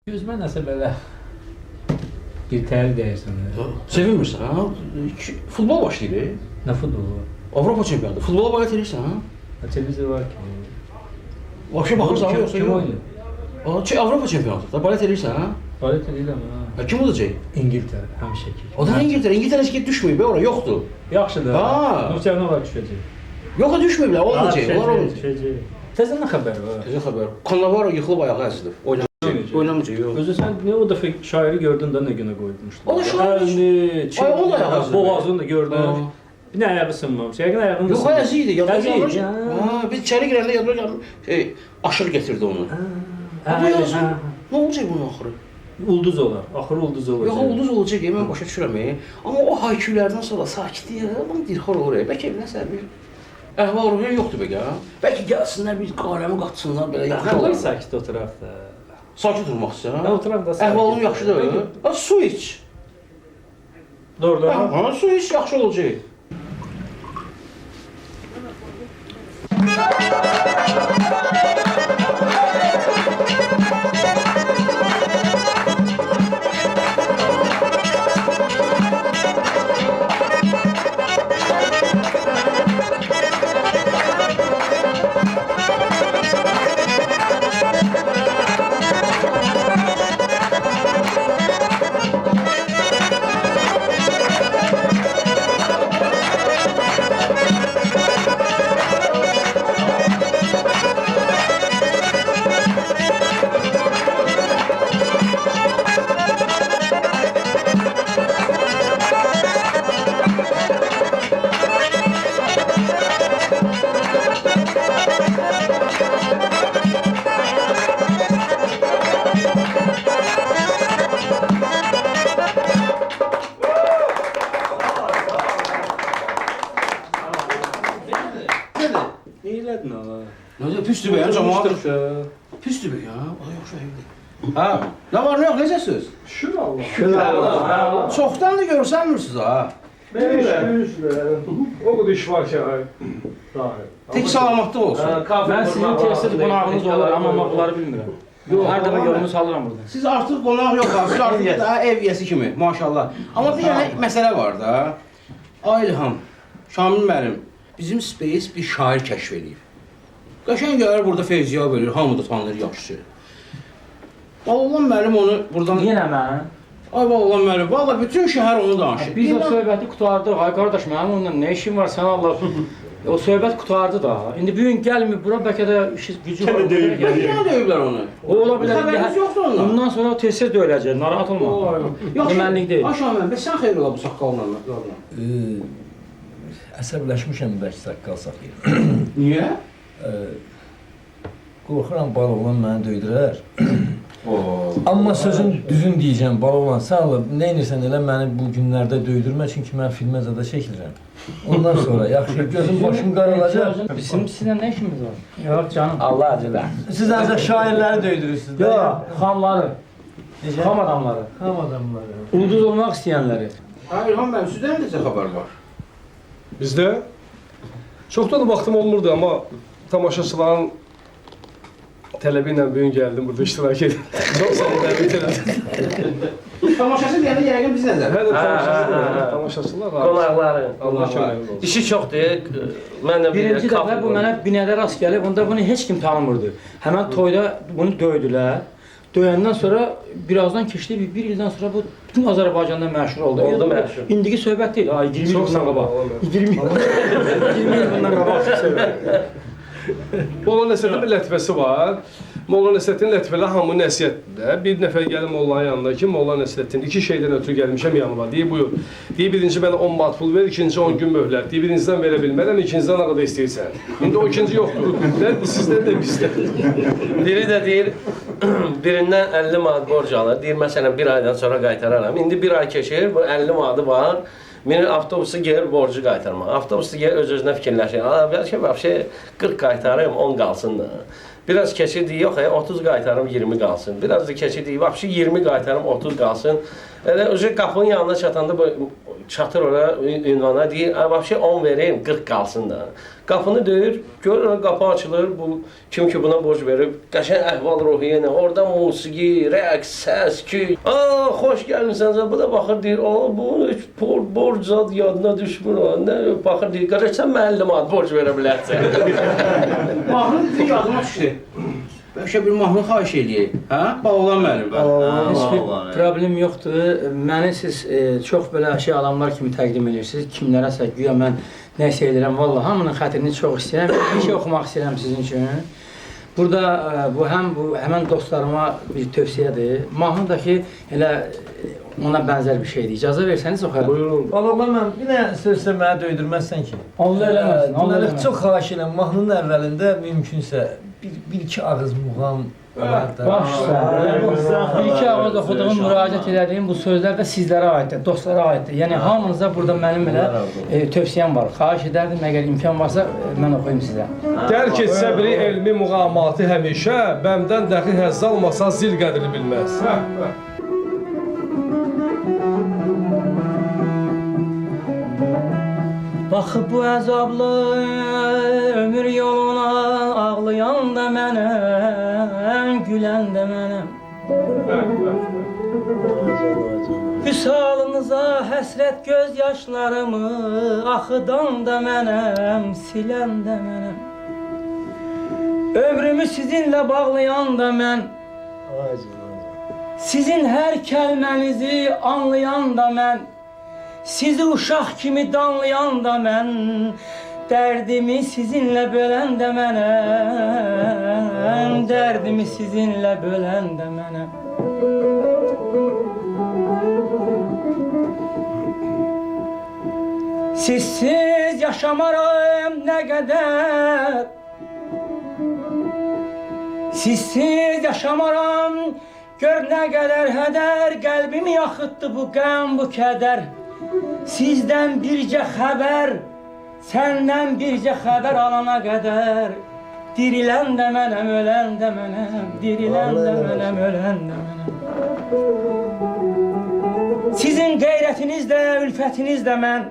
Gözümə nəsə belə bir təri dəyirsən. Sevinmirsən, ha? Futbol başlayır. Nə futbolu? Avropa çempionatı. Futbola bayat edirsən, ha? Televizor var ki. Vahşi baxırsan, yoxsa kim yox? oynayır? Avropa çempionatı. Da bayat edirsən, ha? Bayat edirəm ha. Kim olacaq? İngiltərə, həmişə ki. O da İngiltərə. İngiltərə heç düşməyib, ora yoxdur. Yaxşıdır. Ha. Nurçəvnə var düşəcək. Yox, düşməyiblər, olmayacaq. Onlar olmayacaq. Təzə nə xəbər var? Təzə xəbər. Cannavaro yıxılıb ayağı əzilib. Oynamayacaq, yox. Özü sən niyə o dəfə şairi gördün də nə günə qoymuşdun? O da şair. Əlini, Ay, o da ayağı əzilib. boğazını da gördün. Bir nə ayağı sınmamış. Yəqin ayağını da Yox, əzi idi. Əzi. Ha, biz içəri girəndə yadıma gəldi. Aşır getirdi onu. Bu yazın. Nə olacaq bunun axırı? Ulduz olar. Axırı ulduz olacaq. Yox, ulduz olacaq, mən başa düşürəm. Amma o haykülərdən sonra sakitlik, bunu dirxar olur. Bəlkə nəsə bir əhval-ruhiyyə yoxdur bəlkə. Bəlkə gəlsinlər, bir qaləmi qatsınlar, belə yaxşı Nə olar. sakit oturaq da. Sakit durmaq istəyirəm. Nə oturaq da sakit. Əhvalın yaxşıdır. Ha, su iç. Doğru. Ha, su iç, yaxşı olacaq. Neylədin ala? Nə püstü bəyən cəmaat. Konuşduq. Püstü bə ya. O da yaxşı evdir. Ha, nə var, nə yox, necəsiz? Şükür Allah. Çoxdandır görsənmirsiniz ha. O kadar iş var ki. Tek salamatlıq olsun. Mən sizin tez-tez qonağınız olur, amma maqları bilmirəm. Hər dəfə yolumu salıram burada. Siz artıq qonaq yox, siz artıq daha ev yiyəsi kimi, maşallah. Amma bir dənə məsələ var da. Ay İlham, Şamil müəllim, bizim Space bir şair kəşf edib. Qəşəng gəlir burada feyziyyat verir, hamı da tanır yaxşı. Balalan müəllim onu buradan... Yenə mən? Ay balalan müəllim, valla bütün şəhər onu danışır. Biz o söhbəti qutardıq. Ay qardaş, mənim onunla nə işim var, sən Allah... O söhbət qutardı da. İndi bu gün gəlmir bura, bəlkə də işi gücü var. Nə döyüblər onu? O ola bilər. Xəbəriniz yoxdur ondan? Bundan sonra tez-tez döyüləcək, narahat olma. Yox, Mənlik deyil. Ay Şamil müəllim, sən xeyir ola bu saqqallarla. Əsəbləşmişəm bəlkə saqqal saxlayır. Niyə? Qorxuram baloğlan məni döydürər. Amma sözün düzün deyəcəm, baloğlan sağ ol, nə edirsən elə məni bu günlərdə döydürmə, çünki mən filmə zada çəkilirəm. Ondan sonra yaxşı, gözüm başım qaralacaq. Bizim sizlə nə işimiz var? Yox canım. Allah acılar. Siz ancaq şairləri döydürürsünüz. Yox, xamları. Xam adamları. Xam adamları. Ulduz olmaq istəyənləri. Ha İlham müəllim, sizdə necə xəbər var? Bizdə çoxdan da vaxtım olmurdu, amma tamaşaçıların tələbi ilə bugün gəldim burada iştirak edim. Çox sağ olun, dəvət elədim. Tamaşaçı deyəndə yəqin biz nəzər. Hə də tamaşaçılar. Qonaqları. Allah köməyiniz olsun. İşi çoxdur. Mən də Birinci dəfə bu mənə binədə rast gəlib, onda bunu heç kim tanımırdı. Həmən toyda bunu döydülər. Döyəndən sonra birazdan keçdi, bir ildən sonra bu bütün Azərbaycanda məşhur oldu. Oldu məşhur. İndiki söhbət deyil, 20 il bundan qabaq. 20 il bundan qabaq söhbət. Molla Nəsrəddin bir lətifəsi var. Molla Nəsrəddin lətifələr hamı nəsihətdə. Bir nəfər gəlir Mollanın yanına ki, Molla Nəsrəddin iki şeydən ötürü gəlmişəm yanıma. Deyir, buyur. Deyir, birinci mənə 10 manat pul ver, ikinci 10 gün möhlət. Deyir, birincidən verə bilmərəm, ikincidən nə qədər istəyirsən. İndi o ikinci yoxdur. Nədir sizdən də bizdən. Biri də deyir, birindən 50 manat borc alır. Deyir, məsələn, bir aydan sonra qaytararam. İndi bir ay keçir, bu 50 manatı var. Minir avtobusu gəlir borcu qaytarmaq. Avtobusu gəlir öz-özünə fikirləşir. Bəlkə vəbşə 40 qaytarım, 10 qalsın da. Biraz keçirdik, yox, 30 qaytarım 20 qalsın. Biraz da keçirdik, vəbşi 20 qaytarım 30 qalsın. Elə qapının yanına çatanda bu çatır ora ünvana deyir, vəbşi 10 verin, 40 qalsın da. Qapını döyür, görür qapı açılır, bu kim ki buna borc verib, qəşəng əhval-ruhiyyə ilə, orada musiqi, rəqs, səs, küy. Xoş gəlmisiniz, bu da baxır deyir, bu heç borc zad yadına düşmür, nə baxır deyir, qardaş sən mənə 50 manat borc verə bilərsən. Mahnı bir yadıma düşdü. Bəlkə bir mahnı xahiş eləyək, hə? Bağlan mənim. Heç bir problem yoxdur. Məni siz çox belə şey adamlar kimi təqdim edirsiniz. Kimlərəsə güya mən nəsə edirəm. Vallahi hamının xətrini çox istəyirəm. Bir şey oxumaq istəyirəm sizin üçün. Burada bu həmən dostlarıma bir tövsiyədir. Mahnı da ki elə ona bənzər bir şeydir. İcazə versəniz oxuyarım. Buyurun. Balaoğlan mən bir nə sözsə mənə döydürməzsən ki. Allah eləməsin, Allah Deməli, eləməsin. çox xahiş edirəm mahnının əvvəlində mümkünsə bir-iki ağız muğam olar da. Bir-iki ağız oxuduğum, müraciət elədiyim bu sözlər də sizlərə aiddir, dostlara aiddir. Yəni hamınıza burada mənim belə tövsiyəm var. Xahiş edərdim, əgər imkan varsa mən oxuyum sizə. Dərk etsə biri elmi muğamatı həmişə, bəmdən dəxi həzz almasa zil qədrini bilməz. Baxıb bu əzablı ömür yoluna ağlayan da mənəm, gülən də mənəm. Vüsalınıza həsrət göz yaşlarımı axıdan da mənəm, silən də mənəm. Ömrümü sizinlə bağlayan da mən, sizin hər kəlmənizi anlayan da mən. Sizi uşaq kimi danlayan da mən, dərdimi sizinlə bölən də mənəm, dərdimi sizinlə bölən də mənəm. Sizsiz yaşamaram nə qədər, sizsiz yaşamaram, gör nə qədər hədər, qəlbimi yaxıtdı bu qəm, bu kədər. Sizdən bircə xəbər, səndən bircə xəbər alana qədər, dirilən də mənəm, ölən də mənəm, dirilən də mənəm, ölən də mənəm. Sizin qeyrətiniz də, ülfətiniz də mən,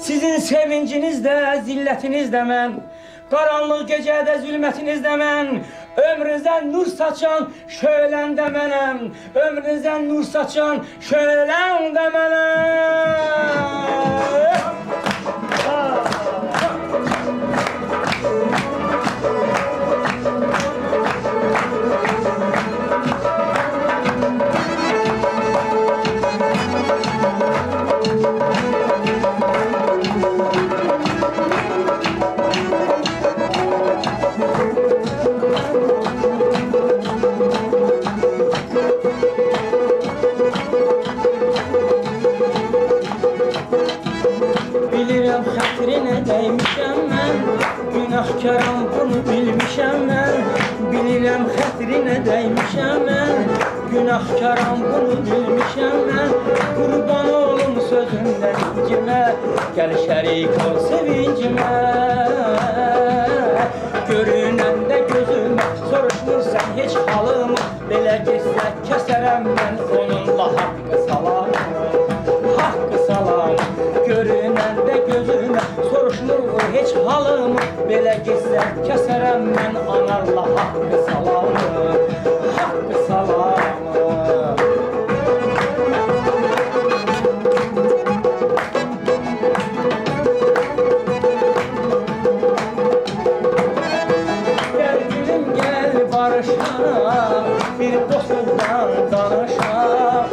sizin sevinciniz də, zillətiniz də mən, qaranlıq gecədə zülmətiniz də mən, ömrünüzdən nur saçan şölən də mənəm, ömrünüzdən nur saçan şölən də mənəm. Bilirəm xətrinə dəymişəm mən, günahkaram bunu bilmişəm mən. Bilirəm xətrinə dəymişəm mən, günahkaram bunu bilmişəm mən. Qurban olum sözündən incimə, gəl şərik ol sevincimə. Görünəndə gözümə, soruşmursan heç halımı, belə gezsə kəsərəm mən onunla haqqı salamı, haqqı salamı. Görünəndə gözümə, soruşmur heç halımı, belə gezsə kəsərəm mən anarla haqqı salamı, haqqı salamı. Gəl gülüm gəl barışaq, bir dostluqdan danışaq.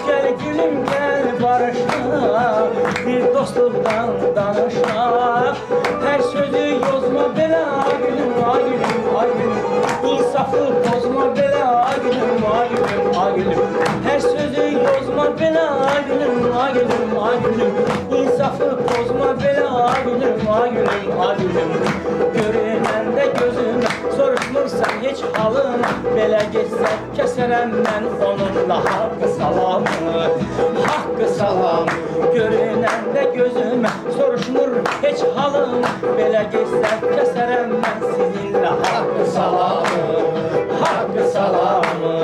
Gəl gülüm gəl barışaq, bir dostluqdan danışaq. Hər sözü yozma belə ay gülüm, ay gülüm, ay gülüm. İnsafı bozma belə ay gülüm, ay gülüm, ay gülüm. Hər sözü yozma belə ay gülüm, ay gülüm, ay gülüm. İnsafı bozma belə ay gülüm, ay gülüm, ay gülüm. Görünəndə gözümə, soruşmursan heç halımı, Belə getsə kəsərəm mən onunla haqqı salamı. Haqqı salamı görünəndə gözümə soruşmur heç halım. Belə getsə kəsərəm mən sizinlə haqqı salamı. Haqqı salamı,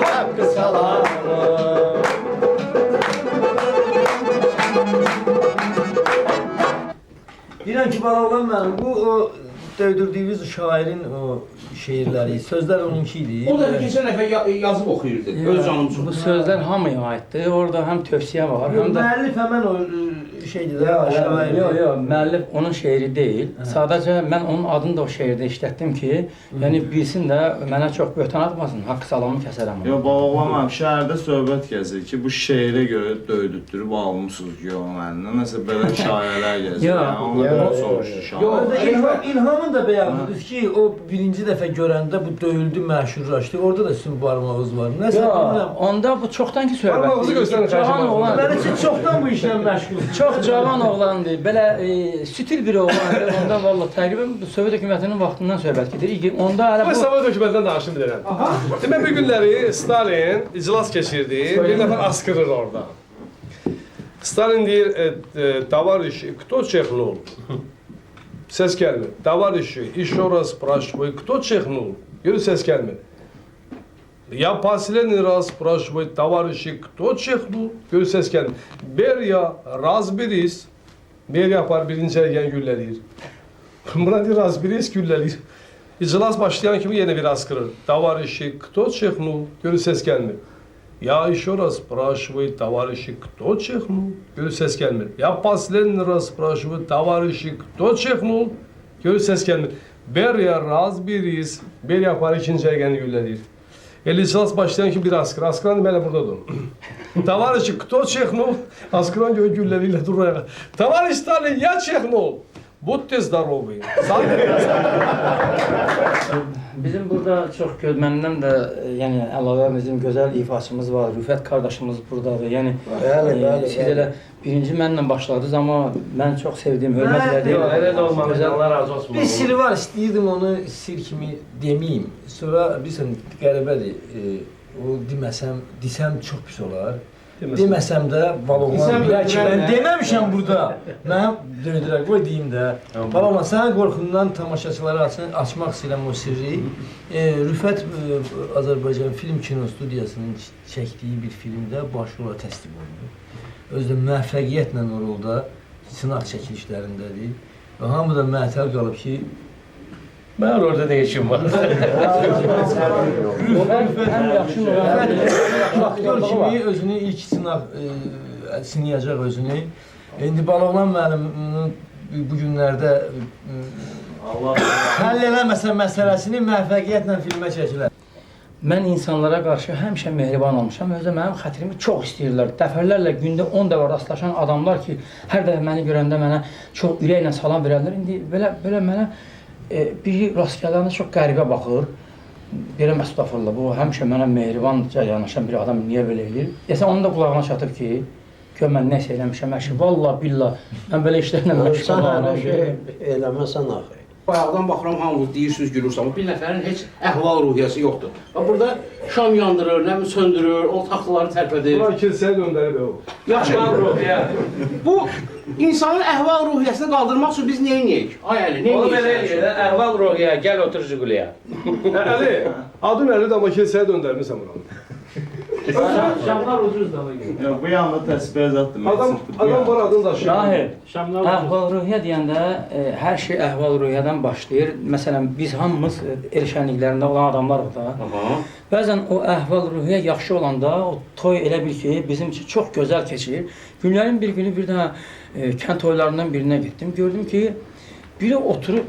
haqqı salamı. Deyirəm ki, Balaoğlan mənim, bu o döydürdüyünüz şairin o şeirləri, sözlər onunki idi. O da keçən dəfə yazıb oxuyurdu, öz canım üçün. Bu sözler hamıya aittir. Orada hem tövsiye var hem de... Müəllif həmən o şeydir də, şair. Yok, müəllif onun şeiri değil. Sadece ben onun adını da o şeirde işlettim ki, yani bilsin de mənə çox böhtan atmasın, haqqı salamı kəsərəm. Yo, Balaoğlan şəhərdə söhbət gəzir ki, bu şeirə görə döydürdürüb almışsınız ki, o məndən. Nəsə belə şairələr gəzir. Onlardan soruşdu şair. İlhamın da bəyanıdır ki, o birinci dəfə görəndə bu döyüldü, məşhurlaşdı. Orada da sizin barmağınız var. Nəsə bilmirəm. Onda bu çoxdan ki söhbət. Barmağınızı göstərin, Cavan oğlan. Mən üçün çoxdan bu işlə məşğulum. Çox cavan oğlandır. Belə stil bir oğlandır. Onda vallahi təqribən bu Sovet hökumətinin vaxtından söhbət gedir. Onda hələ Bu bu Sovet hökumətindən danışım deyirəm. Demək bir günləri Stalin iclas keçirdi. Bir nəfər askırır orada. Stalin deyir, товарищи, кто чихнул? Ses gelmir. Товарищи, еще раз спрашиваю, кто чихнул? Görür ses gelmir. Я последний раз спрашиваю, товарищи, кто чихнул? Görür ses gelmir. Berya, разберись. Berya yapar, birinci ergen gülleliyir. Buna deyir, разберись, gülleliyir. İclas başlayan kimi yeni bir askırır. Товарищи, кто чихнул? Görür ses gelmir. Я еще раз спрашиваю, товарищи, кто чихнул? Görür ses gelmir. Я последний раз спрашиваю, товарищи, кто чихнул? Görür ses gelmir. Berya, разберись. Berya yapar, ikinci ergeni gülleliyir. İclas başlayan ki bir askır. Askıran deməli burada dur. Tavariş, кто чихнул? Askıran göğü gülleriyle durur ayağa. Tavariş Stalin, я чихнул. Будьте здоровы. bizim burada çox məndən də yəni əlavə bizim gözəl ifaçımız var. Rüfət qardaşımız burdadır. Yəni siz elə birinci mənlə başladınız amma mən çox sevdiyim, hörmət etdiyim. Elə də olmalı. Allah razı olsun. Bir sir var, istəyirdim onu sir kimi deməyim. Sonra bilirsən, qəribədir. O desəm çox pis olar. Deməsəm də Balaoğlan bilər ki, mən deməmişəm burada. Mənim döydürək, qoy deyim də. Balaoğlan, sənin qorxundan tamaşaçılara açmaq istəyirəm o sirri. Rüfət Azərbaycan Film Kino Studiyasının çəkdiyi bir filmdə baş rola təslim olundu. Özü də müvəffəqiyyətlə o rolda sınaq çəkilişlərindədir. Və hamı da məətəl qalıb ki, Mən orada nə işim var? Ən yaxşı aktör kimi özünü ilk sınayacaq özünü. İndi Balaoğlan müəllim bu günlərdə həll eləməsə məsələsini müvəffəqiyyətlə filmə çəkilər. Mən insanlara qarşı həmişə mehriban olmuşam. Özü mənim xətrimi çox istəyirlər. Dəfələrlə gündə 10 dəfə rastlaşan adamlar ki, hər dəfə məni görəndə mənə çox ürəklə salam verərlər. İndi belə mənə biri rast gələndə çox qəribə baxır. Deyirəm, əstəğfurullah, bu həmişə mənə mehribanca yanaşan bir adam niyə belə eləyir? Desən, onun da qulağına çatıb ki, gör mən nəsə eləmişəm, əşi, vallah, billah, mən belə işlərlə məşğul Sən hələ şey eləməsən axı. Bayaqdan baxıram, hamınız deyirsiniz, gülürsünüz, amma bir nəfərin heç əhval ruhiyyəsi yoxdur. Və burada şam yandırır, nə mi söndürür, o taxtaları tərpədir. Buna kilsəyə döndərib o. Yaxşı, bu insanın əhval ruhiyyəsini qaldırmaq üçün biz nə edəyik? Ay Əli, nə Onu belə edəyik? eləyir, əhval ruhiyyə, gəl otur Jiguliyə. Əli, adın Əlidir amma kilsəyə döndərmirsən buranı. Şamlar ucuzdur ona görə. Ya bu yanda təsbih zətdir. Adam var adını daşıyır. Şahid, əhval-ruhiyyə deyəndə hər şey əhval-ruhiyyədən başlayır. Məsələn, biz hamımız el şənliklərində olan adamlarıq da. Bəzən o əhval-ruhiyyə yaxşı olanda o toy elə bil ki, bizim üçün çox gözəl keçir. Günlərin bir günü bir dənə kənd toylarından birinə getdim. Gördüm ki, biri oturub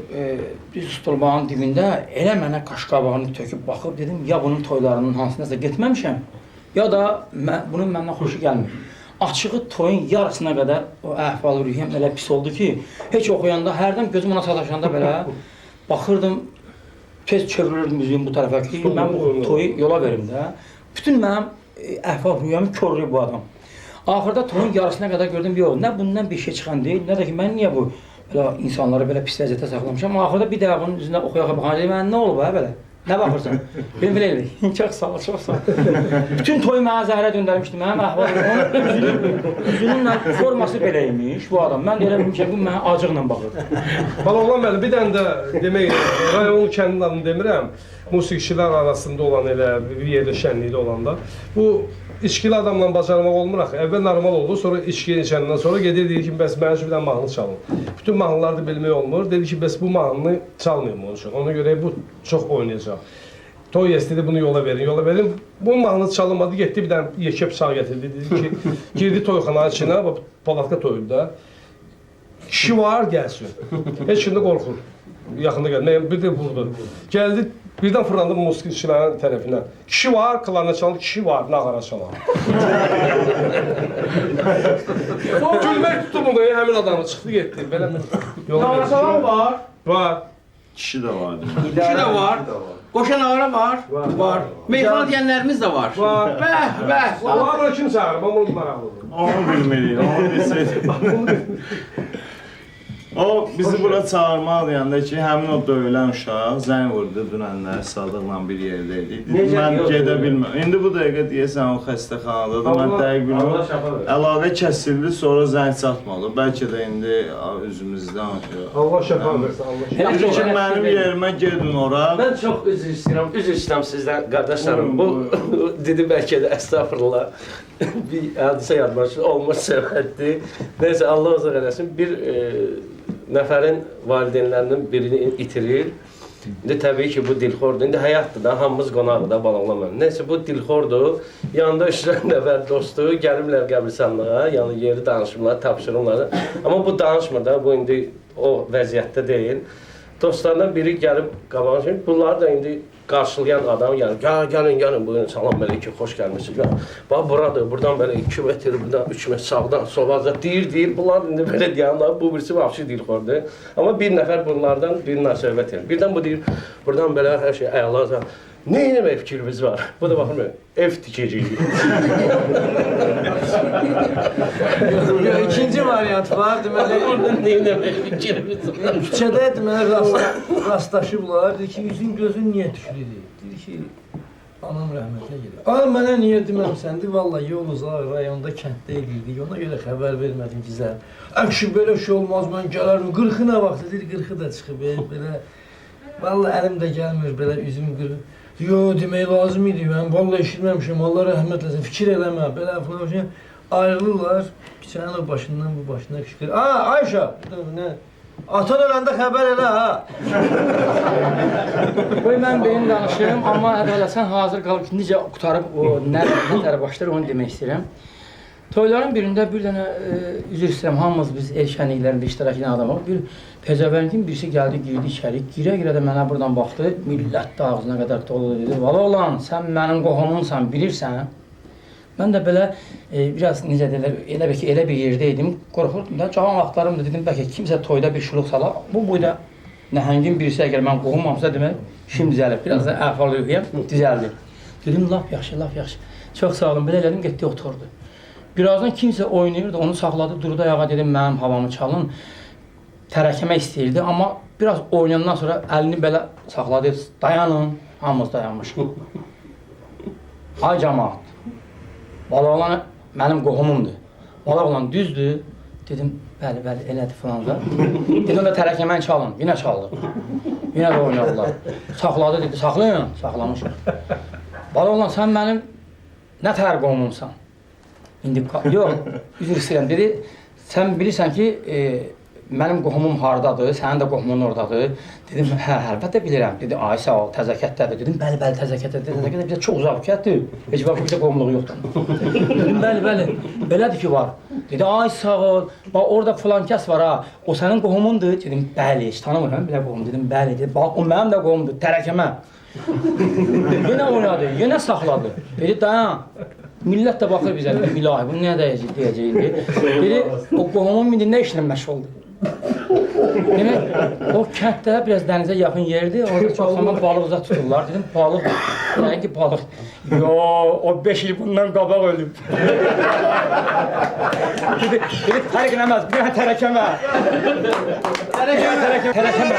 bir stolbağın dibində elə mənə qaşqabağını töküb baxıb dedim, ya bunun toylarının hansınasa getməmişəm, ya da bunun məndən xoşu gəlmir. Açığı toyun yarısına qədər o əhval-ruhiyyəm elə pis oldu ki, heç oxuyanda, hərdən gözüm ona sataşanda belə baxırdım, tez çevrilirdim üzüyüm bu tərəfə ki, mən bu toyu yola verim də. Bütün mənim əhval-ruhiyyəmi körlüyür bu adam. Axırda toyun yarısına qədər gördüm, yox, nə bundan bir şey çıxan deyil, nə də ki, mən niyə bu insanları belə pis vəziyyətə saxlamışam. Axırda bir dəfə bunun üzündə oxuya baxan deyil, mən nə olub belə? Nə baxırsan? Ben belə elədik. Çox sağ ol, çox sağ ol. Bütün toy mənə zəhərə döndərmişdi. Mənim əhvalım, üzünün forması belə imiş bu adam. Mən də elə bildim ki, bu mənə acıqla baxır. Baloğlan müəllim, bir dənə də demək, rayon kəndin adını demirəm, musiqiçilər arasında olan elə bir yerdə şənlikdə olanda, bu içkili adamla bacarmaq olmur axı. Əvvəl normal oldu, sonra içki içəndən sonra gedir, deyir ki, bəs mənim üçün bir dənə mahnı çalın. Bütün mahnıları da bilmək olmur. Dedi ki, bəs bu mahnını çalmayayım onun üçün. Ona görə bu çox oynayacaq. Toy istedi bunu yola verin, yola verin. Bu mahnı çalınmadı, getdi bir dənə yekə bıçaq gətirdi. Dedi ki, girdi toyxananın içinə, Poladka toyunda. Kişi var, gəlsin. Heç kim də qorxur. Yaxında gəldi. Mən bir də vurdu. Gəldi, birdən fırlandı musiqiçilərin tərəfinə. Kişi var, klarnet çalan, kişi var, nağara çalan. Gülmək tutdu bunu, həmin adamı çıxdı, getdi. Belə Nağara çalan var. Var. Kişi də var. Kişi də var. Qoşa nağara var. Var. Meyxana deyənlərimiz də var. Var. Bəh. Allah'a kim çağırır? Ben bunu maraqlıdır. Onu bilməliyik, onu bilsəydik. O bizi bura çağırmaq deyəndə ki, həmin o döyülən uşaq zəng vurdu dünənlər Sadıqla bir yerdə idi. Mən gedə bilməm. İndi bu dəqiqə deyəsən o xəstəxanadadır. Mən dəqiq bilmirəm. Əlaqə kəsildi, sonra zəng çatmadı. Bəlkə də indi üzümüzdən atıyor. Allah şəfa versin, Allah şəfa Dedi ki, mənim yerimə gedin ora. Mən çox üzr istəyirəm sizdən qardaşlarım. Bu dedi bəlkə də əstəğfurullah. Bir hadisə yadıma düşdü, olmuş söhbətdir. Nəysə Allah uzaq eləsin. Bir nəfərin valideynlərinin birini itirir. İndi təbii ki, bu dilxordur. İndi həyatdır da, hamımız qonaqdır da, Baloğlan. Nəysə, bu dilxordur. Yanında 3 nəfər dostu gəlirlər qəbristanlığa, yəni yeri danışırlar, tapşırırlar. Amma bu danışmır da, bu indi o vəziyyətdə deyil. Dostlardan biri gəlib qabağa şey, bunları da indi qarşılayan adam gəlib, gəlin, buyurun, salam əleykum, xoş gəlmişsiniz. Bax, buradır, buradan belə 2 metr, buradan 3 metr, sağdan, soldan, deyir, bunlar indi belə deyənlər, bu birisi vahşi dilxordur. Amma bir nəfər bunlardan birinlə söhbət edir. Birdən bu deyir, buradan belə hər şey əlaca. Nə eləmək fikrimiz var? Bu da baxın, ev tikəcəyik. İkinci variant var, deməli, Nə eləmək fikrimiz var? küçədə deməli rastlaşıblar, deyir ki, üzün gözün niyə tüklüdür? Deyir ki, anam rəhmətlə gedir. Ay, mənə niyə deməmsəndir, vallahi yol uzaq, rayonda kənddə edirdik, ona görə xəbər vermədim gizlər. Əşi, belə şey olmaz, mən gələrdim, 40-ı nə vaxt, deyir, 40-ı da çıxıb, belə, vallahi əlim də gəlmir, belə üzüm qırıb. Yo, demək lazım idi, mən vallahi eşitməmişim, Allah rəhmət eləsin, fikir eləmə, belə falan şey. Ayrılırlar, küçənin o başından bu başına qışqırır. Ayşə, nə? Atan öləndə xəbər elə, ha? Qoy mən benim danışım, amma ədələsən hazır qalıb ki, necə qutarıb o nə tərə başlayır, onu demək istəyirəm. Toyların birində bir dənə, üzr istəyirəm, hamımız biz el şənliklərində iştirak edən adamıq. Bir pezəvəngin birisi gəldi, girdi içəri, girə də mənə buradan baxdı, millət də ağzına qədər dolu dedi. Baloğlan, sən mənim qohumumsan, bilirsən. Mən də belə, biraz necə deyirlər, elə bir yerdə idim, qorxurdum da, cavan vaxtlarımda dedim, bəlkə kimsə toyda bir şuluq sala, bu boyda nəhəngin birisi əgər mən qohumamsa demək, işim düzəlir, biraz da əhval-ruhiyyəm düzəldir. Dedim, lap yaxşı. Çox sağ olun, belə elədim, getdi, oturdu. Birazdan kimsə oynayırdı, onu saxladı, durdu ayağa, dedim, mənim havamı çalın. Tərəkəmə istəyirdi, amma biraz oynayandan sonra əlini belə saxladı, dayanın, hamımız dayanmışıq. Ay cəmaat, Baloğlan mənim qohumumdur. Baloğlan düzdür, dedim, bəli, elədir falan da. Dedim, da tərəkəməni çalın, yenə çaldı. Yenə də oynadılar. Saxladı, dedi, saxlayın, saxlamışıq. Baloğlan, sən mənim nə tər qohumumsan? İndi, yox, üzr istəyirəm, dedi, sən bilirsən ki, mənim qohumum hardadır, sənin də qohumun oradadır. Dedim, əlbəttə bilirəm. Dedi, ay sağ ol, təzəkətdədir. Dedim, bəli, təzəkətdədir. Təzəkətdə bizə çox uzaq kətdir. Heç vaxt bizə qohumluğu yoxdur. Dedim, bəli, belədir ki, var. Dedi, ay sağ ol, bax, orada filan kəs var ha, o sənin qohumundur. Dedim, bəli, heç tanımıram, belə qohum. Dedim, bəli, dedi, bax, o mənim də qohumdur, tərəkəmə. Yenə oynadı, yenə saxladı. Dedi, dayan. Millət də baxır bizə, ilahi, bu nə deyəcək indi? Dedi, o qohumum indi nə işlə məşğuldur? Demək, o kənddə biraz dənizə yaxın yerdir, orada çox zaman balıqca tuturlar. Dedim, balıq, yəni ki, balıq. Yo, o 5 il bundan qabaq ölüb. Dedi, fərq eləməz, bir tərəkəmə. Tərəkəmə.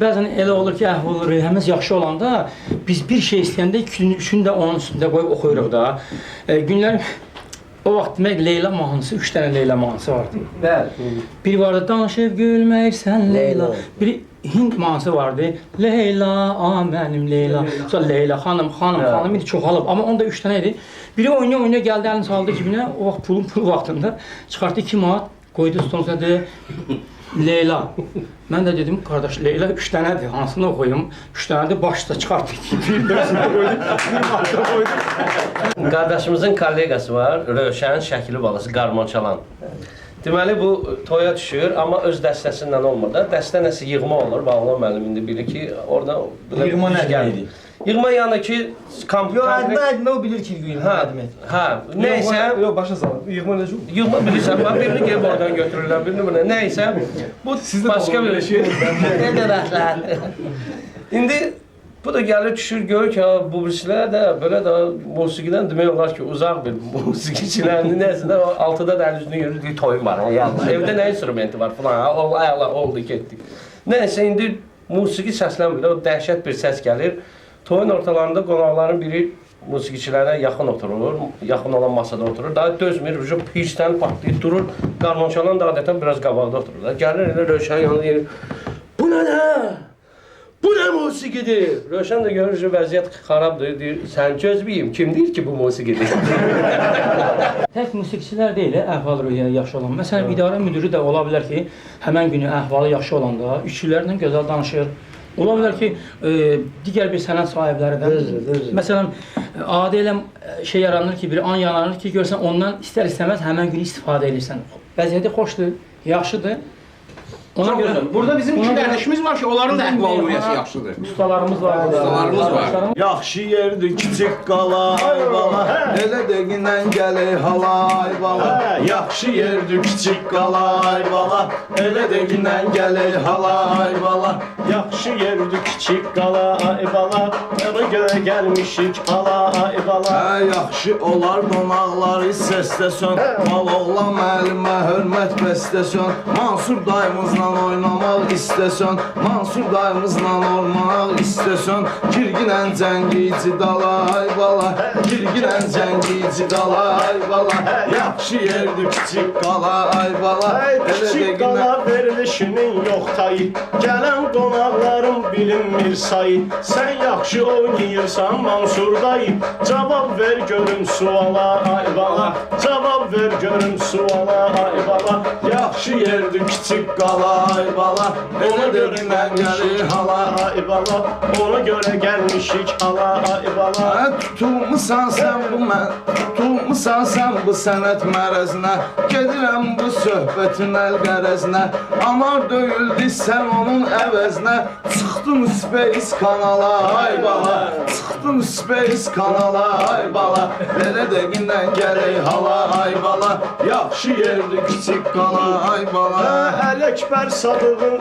Bəzən elə olur ki, əhval-ruhiyyəmiz yaxşı olanda biz bir şey istəyəndə üçünü də onun üstündə qoyub oxuyuruq da. Günlər o vaxt demək Leyla mahnısı, 3 dənə Leyla mahnısı vardı. Bəli. Biri vardı danışıb gülməksən Leyla. Biri Hind mahnısı vardı. Leyla, a mənim Leyla. Sonra Leyla xanım indi çoxalıb. Amma onda 3 dənə idi. Biri oynaya gəldi, əlini saldı cibinə. O vaxt pul vaxtında çıxartdı 2 manat, qoydu stoluna dedi Leyla. Mən də dedim, qardaş Leyla 3 dənədir, hansını oxuyum? 3 dənədir, başda çıxartdı. Bir manata qoydu. Qardaşımızın kollegası var, Rövşən Şəkili balası, qarmon çalan. Deməli bu toya düşür, amma öz dəstəsindən olmur da. Dəstə nəsə yığma olur, Bağlan müəllim indi bilir ki, orada Yığma nə idi? Yığma yəni ki, Ədmə o bilir ki, yığma ədmə. Hə, nəysə, Yox, başa salın. Yığma necə olur? yığma bilirsən, bax birini gəlib oradan götürürlər, birini buna. Nəysə, bu başqa bir şey. İndi bu da gəlir düşür, görür ki, bu birisilər də belə də musiqidən demək olar ki, uzaq bir musiqiçilərin nəzərində 6-da da üzünü yürür, deyir, toyum var, yallah. Evdə nə instrumenti var falan, Allah, oldu, getdik. Nəysə, indi musiqi səslənmir, o dəhşət bir səs gəlir. Toyun ortalarında qonaqların biri musiqiçilərə yaxın oturur, yaxın olan masada oturur. Daha dözmür, hirslənib patlayıb durur. Qarmonçalan da adətən biraz qabaqda oturur da. Gəlir elə Rövşən yanına deyir, bu nə də? Bu nə musiqidir? Rövşən də görür ki, vəziyyət xarabdır, deyir, sən gözbəyim, kim deyir ki, bu musiqidir? Tək musiqiçilər deyil, əhval-ruhiyyə yaxşı olan. Məsələn, idarə müdürü də ola bilər ki, həmən günü əhvalı yaxşı olanda işçilərlə gözəl danışır. Ola bilər ki, digər bir sənət sahibləri də, məsələn, adi elə şey yaranır ki, bir an yaranır ki, görsən ondan istər-istəməz həmən günü istifadə edirsən. Vəziyyəti xoşdur, yaxşıdır. Ona Çox görə gözəl. Burada bizim iki qardaşımız var ki, onların da əhval-ruhiyyəsi yaxşıdır. ustalarımız var. Ustalarımız var. Yaxşı yerdir kiçik qala ay bala, elə dəqindən gəlir hala ay bala. Yaxşı yerdir kiçik qala ay bala, elə dəqindən gəlir hala ay bala. Yaxşı yerdir kiçik qala ay bala, ona görə gəlmişik hala ay bala. Yaxşı olar qonaqları səsləsən, mal oğlan müəllimə hörmət bəstəsən. Mansur dayımızla oynamaq istəsən, Mansur dayımızla oynamaq istəsən, girginən cəngici dala ay bala, girginən cəngici dala ay bala. Yaxşı yerdir kiçik qala ay bala, Kiçik qala verilişinin yox tayı, gələn qonaqların bilinmir sayı. Sən yaxşı oynayırsan Mansur dayı, cavab ver görüm suala ay bala, cavab ver görüm suala ay bala. yaxşı yerdir kiçik qala ay bala, elə dəqindən gəlir hala ay bala, ona görə gəlmişik hala ay bala. Tutulmusan sən bu tutulmusan sən bu sənət mərəzinə, gedirəm bu söhbətin əl qərəzinə. Anar döyüldü sən onun əvəzinə, çıxdın Space kanala ay bala, çıxdın Space kanala ay bala. Elə dəqindən gəlir hala ay bala, yaxşı yerdir kiçik qala ay bala. Ələkbər Sadığın,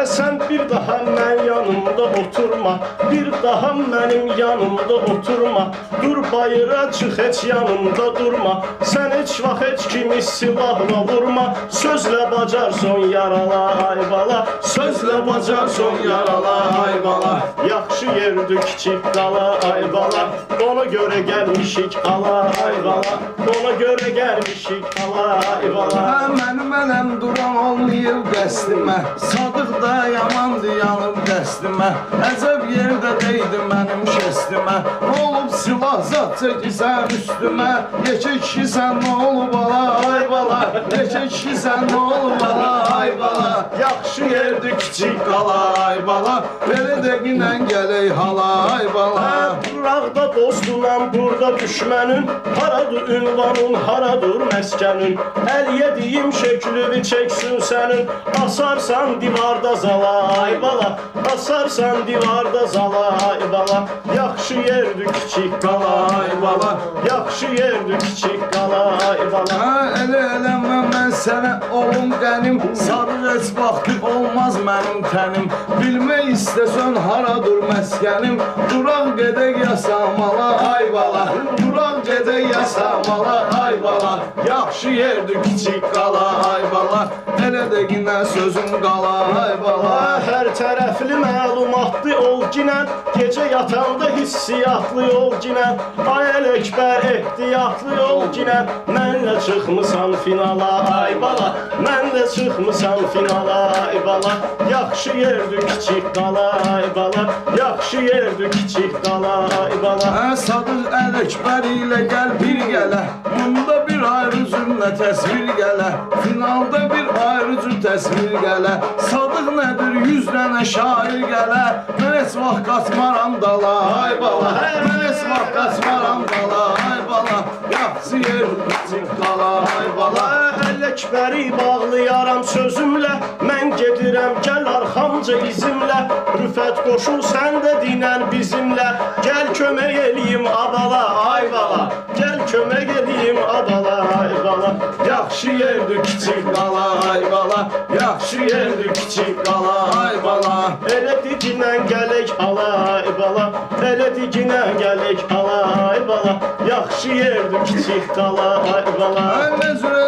sən bir daha mən yanımda oturma, bir daha mənim yanımda oturma. Dur bayıra çıx, heç yanımda durma, sən heç vaxt heç kimi silahla vurma. Sözlə bacarsan yarala ay bala, sözlə bacarsan yarala ay bala. Yaxşı yerdir kiçik qala ay bala, ona görə gəlmişik hala ay bala, ona görə gəlmişik hala ay bala. Mənim ələm duran olmayıb qəsdimə, Sadıq da yamandı yanıb dəstimə. Əcəb yerdə deydi mənim şəstimə, nə olub silah zat çəkisən üstümə. Yekə kişisən nə olub ala ay bala, yekə kişisən nə olub ala ay bala. Yaxşı yerdir kiçik qala ay bala, belə dəqindən gələk hala ay bala. Buraqda dostunam, burada düşmənin, haradır ünvanın, haradır məskənin. Əl yediyim şəklini çəksin sənin, asarsan divarda zala ay bala, asarsan divarda zala ay bala. Yaxşı yerdir kiçik qala ay bala, yaxşı yerdir kiçik qala ay bala. Elə eləmə mən sənə oğlum qənim, sarı heç vaxtı olmaz mənim tənim. Bilmək istəsən haradır məskənim, duraq gedək yasamala ay bala, duraq gedək yasamala ay bala. Yaxşı yerdir yerdir kiçik qala ay bala. Elə də yenə sözüm qala ay bala. Hər tərəfli məlumatlı ol ginən, gecə yatanda hissiyatlı ol ginən. Ay Ələkbər ehtiyatlı ol ginən, mənlə çıxmısan finala ay bala. Mənlə çıxmısan finala ay bala. Yaxşı yerdir kiçik qala ay bala. Yaxşı yerdir kiçik qala ay bala. Sadıq Ələkbər ilə gəl bir gələ, bunda bir ayrı cümlə təsvir gələ, finalda bir ayrı cür təsvir gələ. Sadıq nədir 100 dənə şair gələ, mən heç vaxt qaçmaram dala ay bala. Mən heç vaxt qaçmaram dala ay bala. Yaxşı yer kiçik qala ay bala. Ələkbəri bağlayaram sözümlə, mən gedirəm gəl arxamca izimlə. Rüfət qoşul sən də dinən bizimlə, gəl kömək eləyim abala ay bala. Gəl kömək eləyim abala ay bala. Yaxşı yerdir kiçik qala ay bala. Yaxşı yerdir kiçik qala ay bala. Elə diginən gələk ala ay bala. Elə diginən gələk ala ay bala. Yaxşı yerdir kiçik qala ay bala. Nə cürə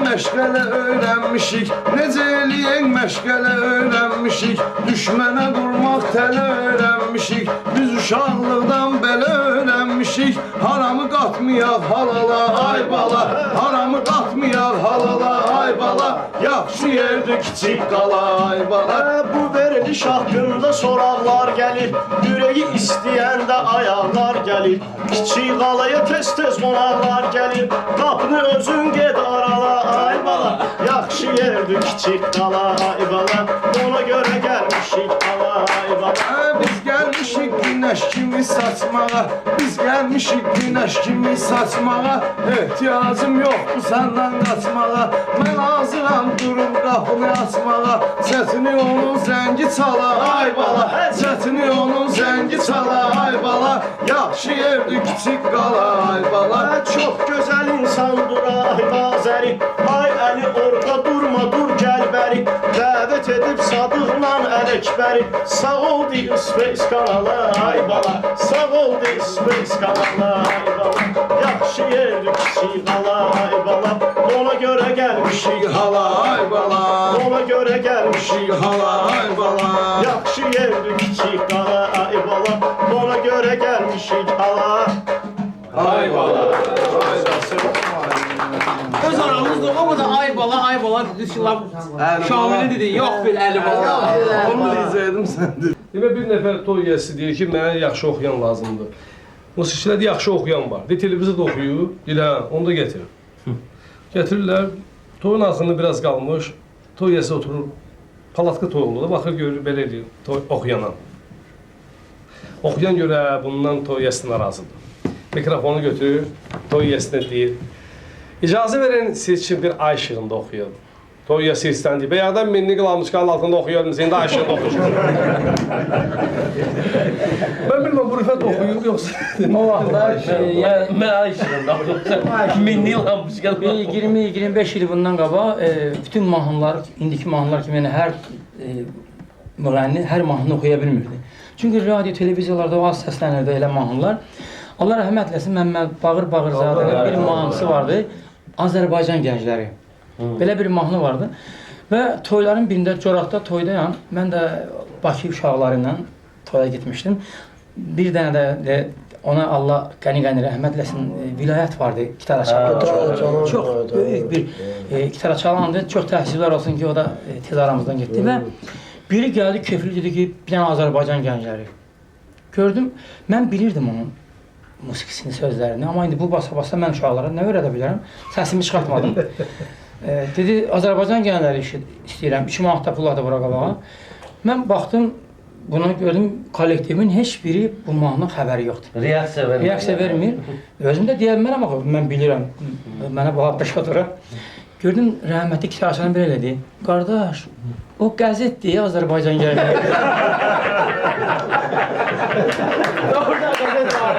məşqələ öyrənmişik, necə eləyək məşqələ öyrənmişik. Düşmənə durmaq tələ öyrənmişik, biz uşaqlıqdan belə öyrənmişik. Haramı qatmayaq halala ay bala, haramı qatmayaq halala ay bala. Yaxşı yerdir kiçik qala ay bala. Bu veriliş haqqında soraqlar gəlir, ürəyi istəyəndə ayaqlar gəlir. Kiçik qalaya tez-tez qonaqlar gəlir, qapını özün ged arala ay bala. Yaxşı yerdir kiçik qala ay bala, ona görə gəlmişik ala ay bala. Biz gəlmişik günəş kimi saçmağa, biz gəlmişik günəş kimi saçmağa. Ehtiyacım yoxdur səndən qaçmağa, mən hazıram durub qapını açmağa. Çətini onun zəngi çala ay bala, çətini onun zəngi çala ay bala. Yaxşı yerdir kiçik qala ay bala. Çox gözəl insandır ay Azəri, ay Əli orada durma dur gəl bəri. Dəvət edib Sadıqla Ələkbəri, sağ ol deyir Space kanalı ay bala. Sağ ol deyir Space kanalı ay bala. Yaxşı yerdir kiçik qala ay bala, ona görə gəlmişik hala ay bala, ona görə gəlmişik hala ay bala. Yaxşı yerdir kiçik qala ay bala, ona görə gəlmişik hala Ay bala. Öz aramızda o kadar ay bala dedi ki lan Şamil'e dedi yok bir əli bala. Onu diyecektim sen de. Demək bir nəfər toy üyəsi deyir ki, mənə yaxşı oxuyan lazımdır. Musiqiçilərdə yaxşı oxuyan var. De televizorda oxuyur, deyir hə, onu da gətir. Gətirirlər, toyun axırında biraz qalmış, toy üyəsi oturur, palatka toy olur da, baxır görür, belə eləyir, toy oxuyana. Oxuyan görə bundan toy üyəsi narazıdır. Mikrofonu götürür, toy üyəsinə deyir, icazə verin siz üçün bir ay işığında oxuyun. Toy üyəsi istəndi. Bəyədən minni qılamışqanın altında oxuyalım, indi ay işığında oxuyun. Ben bilmem bu Rüfət oxuyur yoxsa. O vaxtlar Mən ay işığında oxuyum. Minni yılanmış gəlmə. 20-25 il bundan qabaq bütün mahnılar, indiki mahnılar kimi yəni hər müğənni hər mahnını oxuya bilmirdi. Çünki radio, televiziyalarda o az səslənirdi elə mahnılar. Allah rəhmət eləsin, Məmməd Bağırzadənin bir mahnısı vardı, Azərbaycan gəncləri. Belə bir mahnı vardı və toyların birində, Coraqda toydayam, mən də Bakı uşaqları ilə toya gitmişdim. Bir dənə də ona Allah qəni-qəni rəhmət eləsin, vilayət vardı, gitara çalandı. Çox böyük bir gitara çalandı, çox təəssüflər olsun ki, o da tez aramızdan getdi və biri gəldi, kefli dedi ki, bir dənə Azərbaycan gəncləri. Gördüm, mən bilirdim onun musiqisini, sözlərini, amma indi bu basa-basa mən uşaqlara nə öyrədə bilərəm, səsimi çıxartmadım. Dedi, Azərbaycan gəncləri istəyirəm, 2 manat da pul adı bura qabağa. Mən baxdım, buna gördüm, kollektivin heç biri bu mahnının xəbəri yoxdur. Reaksiya vermir. Özüm də deyə bilmərəm, mən bilirəm, mənə baxa başa dura. Gördüm, rəhmətli kitabçanı belə elədi. Qardaş, o qəzetdir, Azərbaycan gəncləri. Orada qəzet var.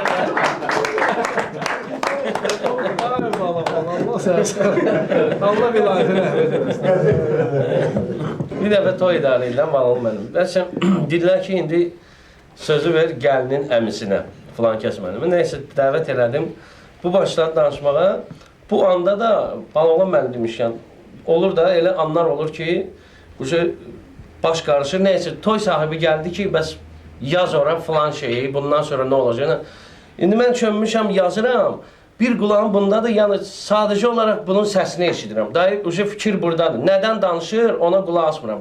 Allah vilayətini rəhmət eləsin. Bir dəfə toy idarə edirəm, balım mənim. Bəsəm, dedilər ki, indi sözü ver gəlinin əmisinə, filan kəs mənim. Nəysə, dəvət elədim. Bu başladı danışmağa. Bu anda da Baloğlan mən demişkən, olur da elə anlar olur ki, baş qarışır. Nəysə, toy sahibi gəldi ki, bəs yaz ora filan şeyi, bundan sonra nə olacaq? İndi mən çönmüşəm, yazıram. Bir qulağım bundadır, yəni sadəcə olaraq bunun səsini eşidirəm. Dayı, fikir buradadır. Nədən danışır, ona qulaq asmıram.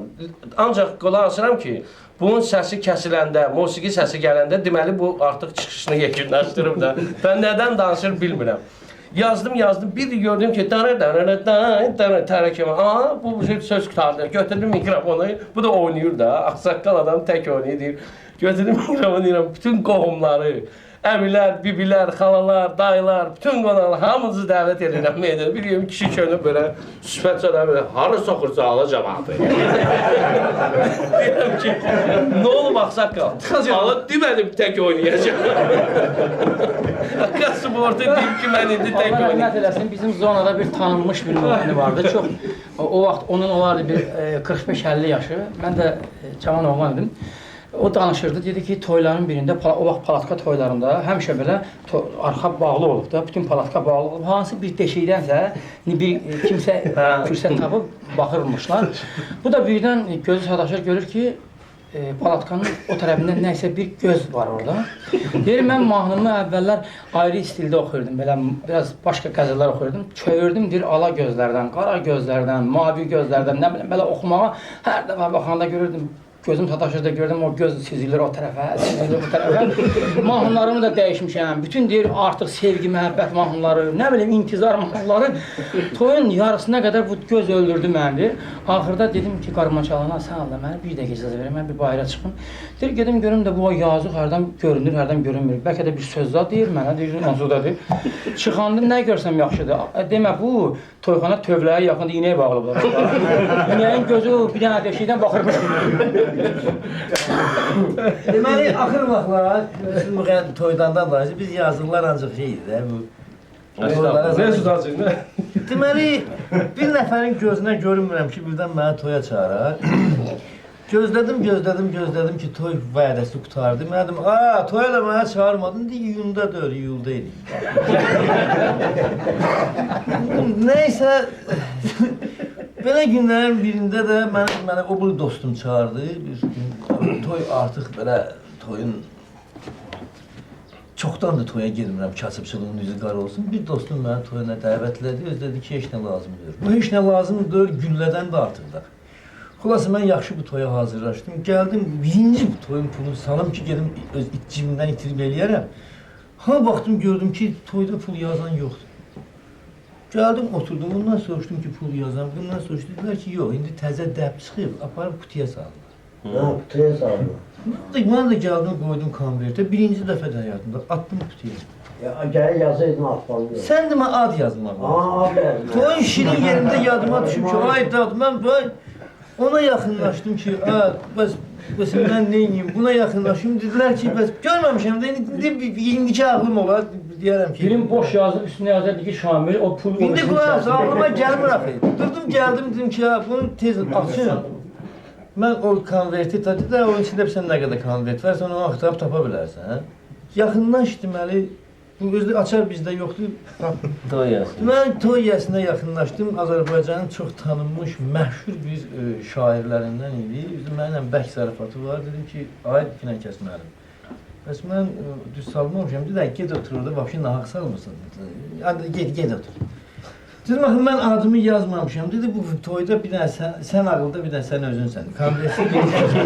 Ancaq qulaq asıram ki, bunun səsi kəsiləndə, musiqi səsi gələndə, deməli bu artıq çıxışını yekunlaşdırıb da. Mən nədən danışır bilmirəm. Yazdım, bir gördüm ki, tərəkəmə, bu söz qutardı. Götürdüm mikrofonu, bu da oynayır da, ağsaqqal adam tək oynayır. Götürdüm mikrofonu, deyirəm, bütün qohumları, əmilər, bibilər, xalalar, dayılar, bütün qonaqlar, hamınızı dəvət edirəm meydana. Bir yerim kişi könü belə, süsbət sonra belə, harı soxursa ala cəmatı. Deyirəm ki, nə olub ağsaqqal? Ala demədim tək oynayacaq. Sportu deyim ki, mən indi tək Allah oynayacaq. rəhmət eləsin, bizim zonada bir tanınmış bir müğənni vardı. Çox, o vaxt onun olardı bir 45-50 yaşı. Mən də cavan oğlan idim. O danışırdı, dedi ki, toyların birində, o vaxt palatka toylarında həmişə belə arxa bağlı olub da, bütün palatka bağlı olub. Hansı bir deşikdənsə kimsə fürsət tapıb baxırmışlar. Bu da birdən gözü sataşır, görür ki, palatkanın o tərəfindən nəysə bir göz var orada. Deyir, mən mahnımı əvvəllər ayrı stildə oxuyordum, belə biraz başqa qəzəllər oxuyordum. Çövürdüm, deyir, ala gözlərdən, qara gözlərdən, mavi gözlərdən, nə biləm, belə oxumağa hər dəfə baxanda görürdüm. Gözüm sataşırdı, gördüm o göz çizilir o tərəfə, çizilir bu tərəfə. Mahnılarımı da dəyişmişəm. Bütün deyir artıq sevgi, məhəbbət mahnıları, nə bilim intizar mahnıları. Toyun yarısına qədər bu göz öldürdü məni. Axırda dedim ki, qarmaçalana sən Allah mənə bir dəqiqə icazə verin, mən bir bayıra çıxım. Deyir, gedim görüm də bu yazıq hərdən görünür, hərdən görünmür. Bəlkə də bir söz zad deyir mənə, deyir, onsuz da deyir. Çıxandım, nə görsəm yaxşıdır. Demə bu toyxana tövləyə yaxındır, iynəyə bağlıblar. İynəyin gözü bir dənə deşikdən baxırmış. Deməli, axır vaxtlar, siz toydandan danışır, biz yazırlar ancaq şeydir də, bu... Ne sütacıq, ne? Deməli, bir nəfərin gözünə görünmürəm ki, birdən məni toya çağırar. Gözlədim ki, toy vədəsi qutardı. Mən dedim, toya da mənə çağırmadın, iyunda deyil, iyulda idi. Neysə, belə günlərin birində də mənə o bir dostum çağırdı. Toy artıq belə, toyun... Çoxdandır toya girmirəm, kasıbçılığın yüzü qara olsun. Bir dostum mənə toyuna dəvətlədi, öz dedi ki, heç nə lazımdır. Bu heç nə lazımdır, güllədən də artıqdır. Xulası, mən yaxşı bu toya hazırlaşdım. Gəldim, birinci bu toyun pulunu salım ki, gedim öz cibimdən itirib eləyərəm. Baxdım, gördüm ki, toyda pul yazan yoxdur. Gəldim, oturdum, ondan soruşdum ki, pul yazan, bundan soruşdum, dedilər ki, yox, indi təzə dəb çıxıb, aparıb kutuya salırlar. Kutuya salırlar. Mən də gəldim, qoydum konvertə, birinci dəfə də həyatımda, attım kutuya. Gələ yazıydın atmalıyım. Sən demə ad yazmaq lazım. Ad yazmaq. Toyun şirin yerində yadıma düşüb ki, ay dad, mən ona yaxınlaşdım ki, bəs mən neyim, buna yaxınlaşım, dedilər ki, bəs görməmişəm də, indiki ağlım olar, deyərəm ki... Birim boş yazıb, üstünə yazırdı ki, Şamil, o pul... İndi qulaq, ağlıma gəlmir axı. Durdum, gəldim, dedim ki, bunu tez açın. Mən o konverti tadı onun içində sən nə qədər konvert var, sən onu axtarıb tapa bilərsən. Yaxınlaş deməli, bu özü açar bizdə yoxdur. Mən toy yəsinə yaxınlaşdım. Azərbaycanın çox tanınmış, məşhur bir şairlərindən idi. Mənimlə bərk zarafatı var. Dedim ki, ay Finənkəs müəllim. Bəs mən düz salmamışam. Dedi, get otur orada, vəbşi nahaq salmırsan. Get otur. Dedim, axı, mən adımı yazmamışam. Dedi, bu toyda bir dənə sən ağılda, bir dənə sən özünsən. Kongresi geçmişəm.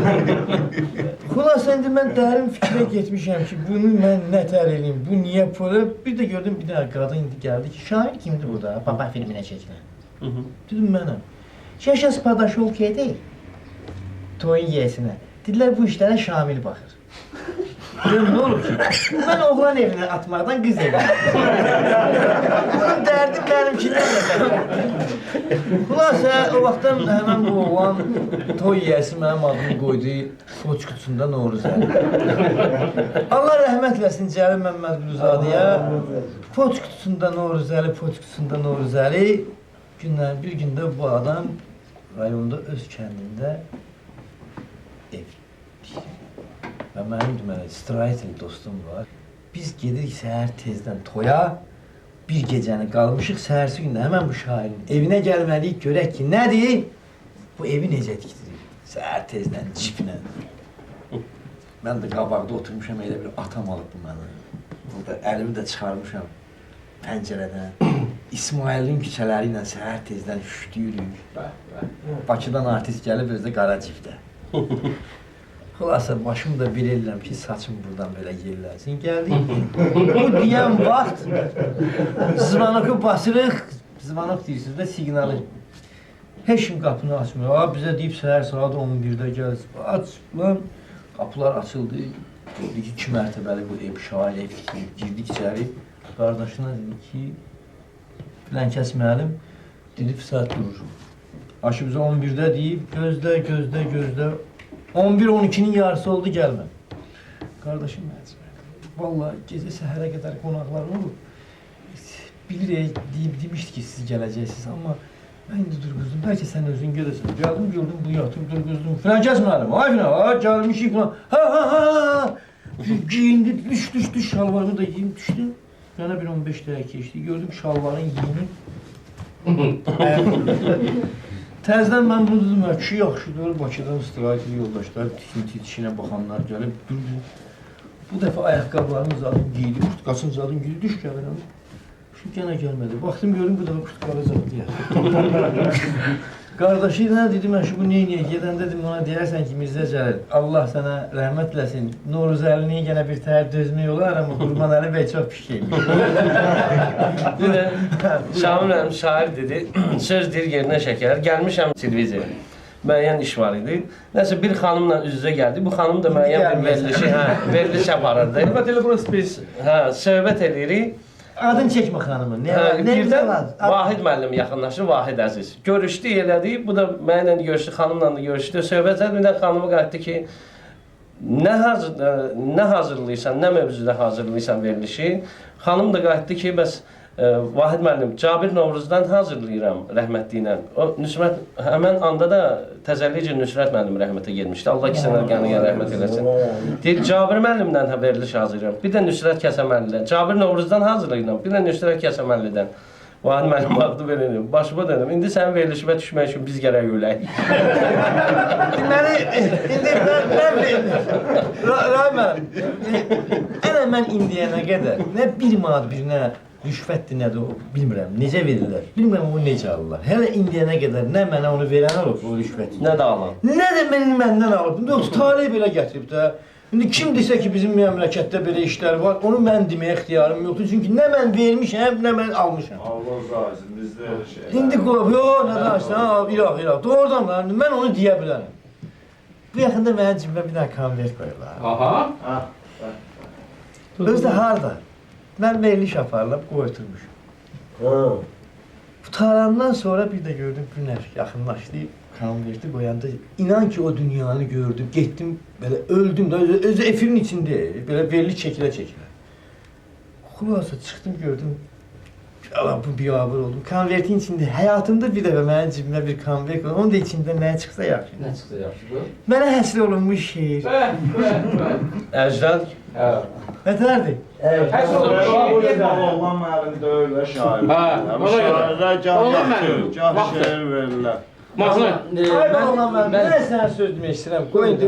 Xulasa, indi mən dərin fikrə getmişəm ki, bunu mən nətər eləyim, bu niyə pola? Bir də gördüm, bir dənə qadın indi gəldi ki, şair kimdir burada? Baba filminə çəkilən. Dedim, mənəm. Şəşəs Padaşol keydi, toyun yesinə. Dedilər, bu işlərə Şamil baxır. Dedim, nə olur ki? Mən oğlan evinə atmaqdan qız evinə. Bunun dərdi mənimkindən də. Xulasa, o vaxtdan həmən bu oğlan toy yiyəsi mənim adımı qoydu Foç qutusunda Novruzəli. Allah rəhmət eləsin Cəlil Məmməd Gülzadeyə. Foç qutusunda Novruzəli. Bir gündə bu adam rayonda öz kəndində ev. Və mənim deməli, istirahət dostum var. Biz gedirik səhər tezdən toya, bir gecəni qalmışıq, səhərsi gündə həmən bu şairin evinə gəlməliyik, görək ki, nədir? Bu evi necə tikdirir? Səhər tezdən, ciplə. Mən də qabaqda oturmuşam, elə bir atam alıb bu mənə. Burada əlimi də çıxarmışam pəncərədən. İsmailin küçələri ilə səhər tezdən şüşdürük. Bakıdan artist gəlib, özü də qara cipdə. Xulasa başımı da bir eləyirəm ki, saçım buradan belə yerləsin. Gəldik. Bu deyən vaxt zvanokı basırıq. Zvanok deyirsiniz də siqnalı. Heç kim qapını açmıyor. Bizə deyib səhər saat 11-də gəlsin. Aç. Qapılar açıldı. Gördük ki, 2 mərtəbəli bu ev, şair ev tikilib. Girdik içəri. Qardaşına dedi ki, Filankəs müəllim dedi, saat durur. Aşı bizə 11-də deyib, gözlə. 11-12-nin yarısı oldu, gəlmə. Qardaşım mənim, vallahi gecə səhərə qədər qonaqlar olur. Bilirik, demişdi ki, siz gələcəksiniz, amma mən indi durquzdum, bəlkə sən özün görəsən. Gəldim, gördüm, bu yatıb durquzdum. Filankəs müəllim, ay filan, gəlmişik filan. Ha. Giyindi, düş, şalvarımı da giyim, düşdüm. Yana bir 15 dəqiqə keçdi, gördüm şalvarın giyinib. Təzdən mən bunu dedim, ki, yaxşıdır, Bakıdan istirahətli yoldaşlar, tikinti işinə baxanlar gəlib, durdu. Bu dəfə ayaqqabılarını zadım giydi, kurtkasını zadım giydi, düş gəlirəm. Şu gənə gəlmədi, baxdım, gördüm, bu dəfə kurtkalı zadı yaxşı. Qardaşı ilə dedim, bu neyniyə, gedəndə dedim, ona deyərsən ki, Mirzə Cəlil, Allah sənə rəhmət eləsin, Noruzəlini yenə bir təhər dözmək olar, amma Qurbanəli bəy çox pişkeymiş. Şamil mənim şair dedi, söz deyir yerinə şəkər, gəlmişəm televiziyaya. Müəyyən iş var idi. Nəsə bir xanımla üz-üzə gəldi. Bu xanım da müəyyən bir veriliş aparırdı. Əlbəttə elə burası space. Söhbət edirik. Adın çəkmə xanımın. Birdən Vahid müəllim yaxınlaşır, Vahid əziz. Görüşdü, elədi. Bu da mənimlə görüşdü, xanımla da görüşdü. Söhbət etmədən xanımı qayıtdı ki, nə hazırlayırsan, nə mövzuda hazırlayırsan verilişi. Xanım da qayıtdı ki, bəs Vahid müəllim, Cabir Novruzdan hazırlayıram rəhmətli ilə. O Nüsrət həmən anda da təzəllicə Nüsrət müəllim rəhmətə gelmişdi. Allah ikisine qanı rəhmət eləsin. Deyir, Cabir müəllimdən veriliş hazırlayıram. Bir də Nüsrət Kəsəməllidən. Cabir Novruzdan hazırlayıram. Bir də Nüsrət Kəsəməllidən. Vahid müəllim baxdı belə, başıma dönüm. İndi sənin verilişimə düşmək üçün biz gərək ölək. Rahim müəllim, mən indiyənə qədər nə bir manat birinə rüşvətdir, nədir o, bilmirəm, necə verirlər, bilmirəm o necə alırlar. Hələ indiyənə qədər nə mənə onu verən olub, o rüşvəti. Nə də alan. Nə də məndən alıb, yoxsa talih belə gətirib də. İndi kim desə ki, bizim məmləkətdə belə işlər var, onu mən deməyə ixtiyarım yoxdur. Çünki nə mən vermişəm, nə mən almışam. Allah razı olsun, bizdə elə şey. İndi qulaq, yox, nə danışsan, İraq. Doğrudan da, mən onu deyə bilərəm. Bu yaxında mənə cibimə bir dənə konvert qoyurlar. Aha. Özdə harda? Mən veriliş aparılıb, qoyturmuşum. Qutarandan sonra bir də gördüm, Günər yaxınlaşdı, konverti qoyanda, inan ki, o dünyanı gördüm, getdim, belə öldüm də, özü efirin içində, belə veriliş çəkilə. Xulasa çıxdım, gördüm, bu biabır oldum. Konvertin içində, həyatımda bir dəfə mənim cibimə bir konvert qoydu, onun da içində nə çıxsa yaxşı. Nə çıxsa yaxşı bu? Mənə həsr olunmuş şeir. Əcdad? Nətərdir? Oğlan müəllim döyürlər şair. Şairlər gah şeir verirlər. Ay oğlan müəllim, mən sənə söz demək istəyirəm. Qoy indi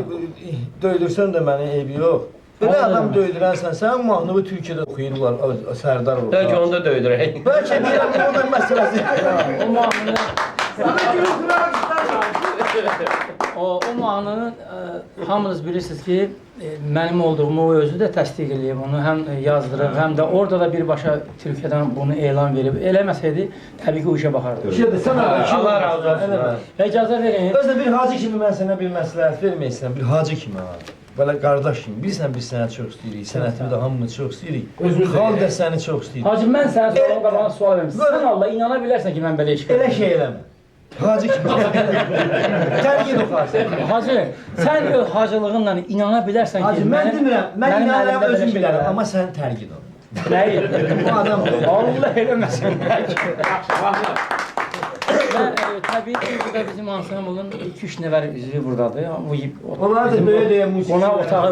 döydürsən də mənə eybi yox. Belə adam döydürənsən, sən mahnını Türkiyədə oxuyurlar, Sərdar olur. Bəlkə onu da döydürək. Bəlkə deyirəm, o da məsələsi. O mahnını... O mahnını hamınız bilirsiniz ki, mənim olduğumu o özü də təsdiq edib, onu həm yazdırıb, həm də orada da birbaşa Türkiyədən bunu elan verib. Eləməsəydi, təbii ki, o işə baxardı. Allah razı olsun. İcazə verin. Özdə bir hacı kimi mən sənə bir məsləhət vermək istəyirəm, bir hacı kimi ha. Belə qardaş kimi, bilirsən biz səni çox istəyirik, sənətimi də hamını çox istəyirik. Xalq da səni çox istəyir. Hacı, mən sənə sualın qabağına sual verim. Sən Allah inana bilərsən ki, mən belə iş görürəm. Elə şey eləmə. Hacı kimi. Tərgid oxarsan. Hacı, sən öz hacılığınla inana bilərsən ki, Hacı, mən demirəm, mən inanıram, özüm bilərəm, amma sən tərgid ol. Nəyi? Bu adam Allah eləməsin. Təbii ki, burada bizim ansamblın 2-3 nəfər üzvü buradadır. Onlar da böyle musiqi. Qonaq otağı,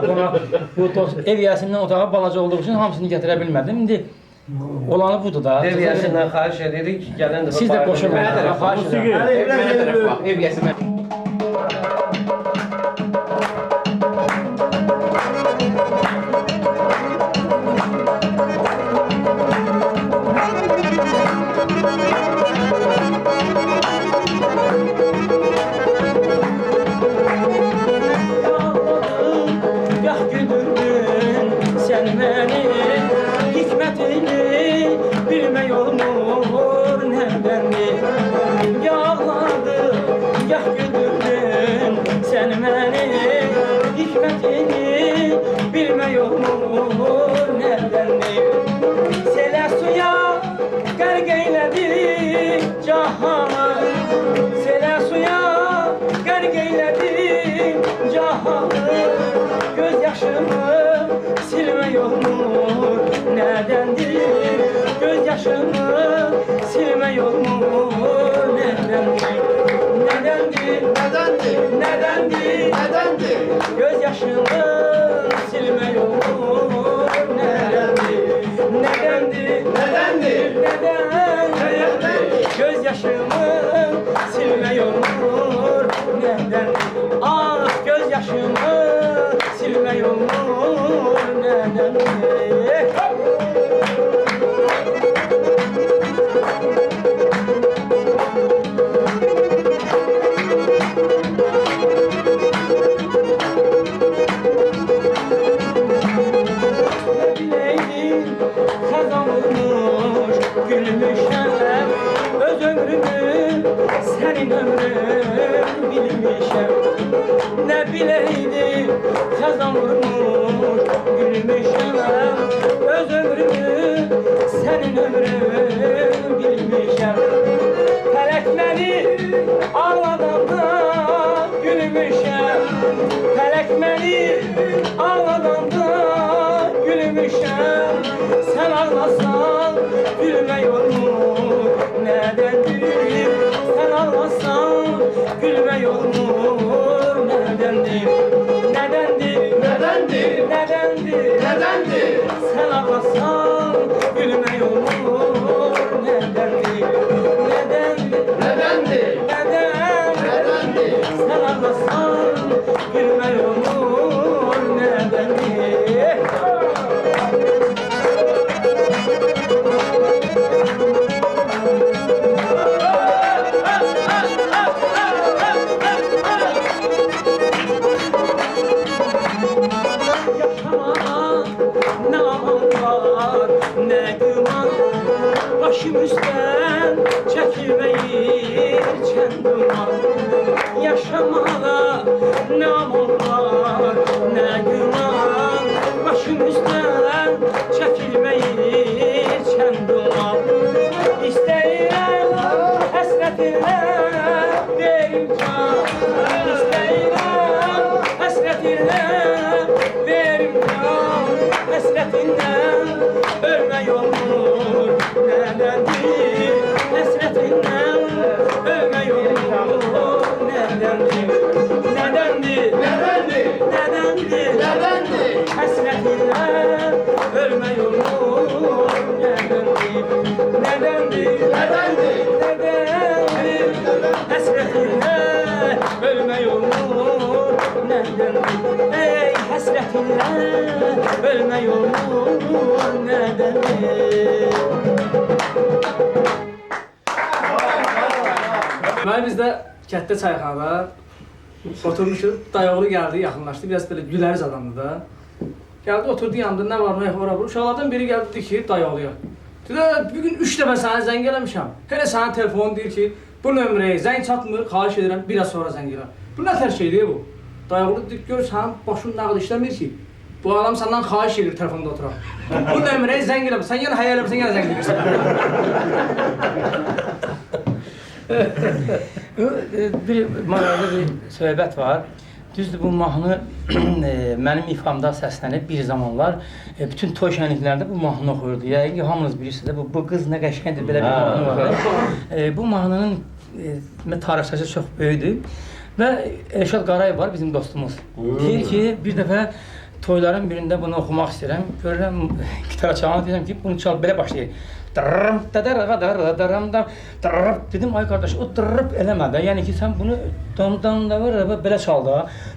bu ev yəsindən otağı balaca olduğu üçün hamısını gətirə bilmədim. İndi Olanı budur da. Devyəsindən xahiş edirik, gələn dəfə Siz də qoşun mənə tərəf, xahiş edirəm. Mənə tərəf bax, ev yəsi mən. Gah güldürdün sen beni, hikmetini bilmək olmur nərdəndir. Yağladım, gah güldürdün sen beni, hikmetini bilmək olmur nərdəndir. Selə suya qərq eylədi cahanı, selə suya qərq eylədi cahanı. Göz yaşımı silmək olmur nədəndir? Göz yaşımı silmək olmur nədəndir? Nədəndir? Nədəndir? Nədəndir? Nədəndir? Göz yaşımı silmək olmur nədəndir? Nədəndir? Nədəndir? Nədəndir? Göz yaşımı silmək olmur nədəndir? Ah, göz yaşımı silmək olmur nədəndir? Bileydim xəzan olmuş gülmüşəm, öz ömrümü sənin ömrün bilmişəm. Nə bileydim xəzan olmuş gülmüşəm, öz ömrümü sənin ömrün bilmişəm. Fələk məni ağladanda gülmüşəm, fələk məni ağladanda gülmüşəm. Sən ağlasan gülmək olmur nədəndir? Sən ağlasan gülmək olmur nədəndir? Nədəndir? Nədəndir? Nədəndir? Nədəndir? Sən ağlasan gülmək olmur nədəndir? Nədəndir? Nədəndir? Nədəndir? Sən ağlasan gülmək olmur nədəndir? Yaşamana ne aman var ne güman, başım üstten çekilmeyir çenduman. Yaşamana ne aman var ne güman, başım üstten çekilmeyir çenduman. İsteyirəm həsrətinlə verim can, İsteyirəm həsrətinlə verim can. Həsrətindən ölmək olmur nədəndir? Həsrətindən ölmək olmur nədəndir? Nədəndir? Nədəndir? Nədəndir? Nədəndir? Həsrətindən ölmək olmur nədəndir? Nədəndir? Nədəndir? Nədəndir? Həsrətindən ölmək olmur nədəndir? Ey həsrətindən ölmək olmur nədəndir? Deməli biz də kətdə çayxanada oturmuşuq, dayaqlı gəldi, yaxınlaşdı, biraz belə güləriz adamdı da. Gəldi, oturdu yanında, nə var, nə yox, ora vurur. Uşaqlardan biri gəldi, dedi ki, dayaqlıya. Dedi, bugün 3 dəfə sənə zəng eləmişəm. Hələ sənin telefonu deyir ki, bu nömrəyə zəng çatmır, xahiş edirəm, biraz sonra zəng elə. Bu nə tər şeydir bu? Dayaqlı deyir, gör, sənin başın nağd işləmir ki. Bu adam səndən xahiş edir telefonda oturaq. Bu nömrəyə zəng elə, sən yenə həyə eləmirsən, yenə zəng edirsən. Bir maraqlı bir söhbət var. Düzdür, bu mahnı mənim ifamda səslənib bir zamanlar bütün toy şənliklərdə bu mahnı oxuyurdu. Yəqin ki, hamınız bilirsiniz də, bu qız nə qəşəngdir, belə bir mahnı var. Bu mahnının tarixçəsi çox böyükdür və Elşad Qarayev var, bizim dostumuz. Deyir ki, bir dəfə toyların birində bunu oxumaq istəyirəm. Görürəm gitara çalanı deyirəm ki, bunu çal belə başlayır. Dırrım dadaram dedim ay qardaş o dırrım eləmə də. Yəni ki sən bunu dan belə çal da.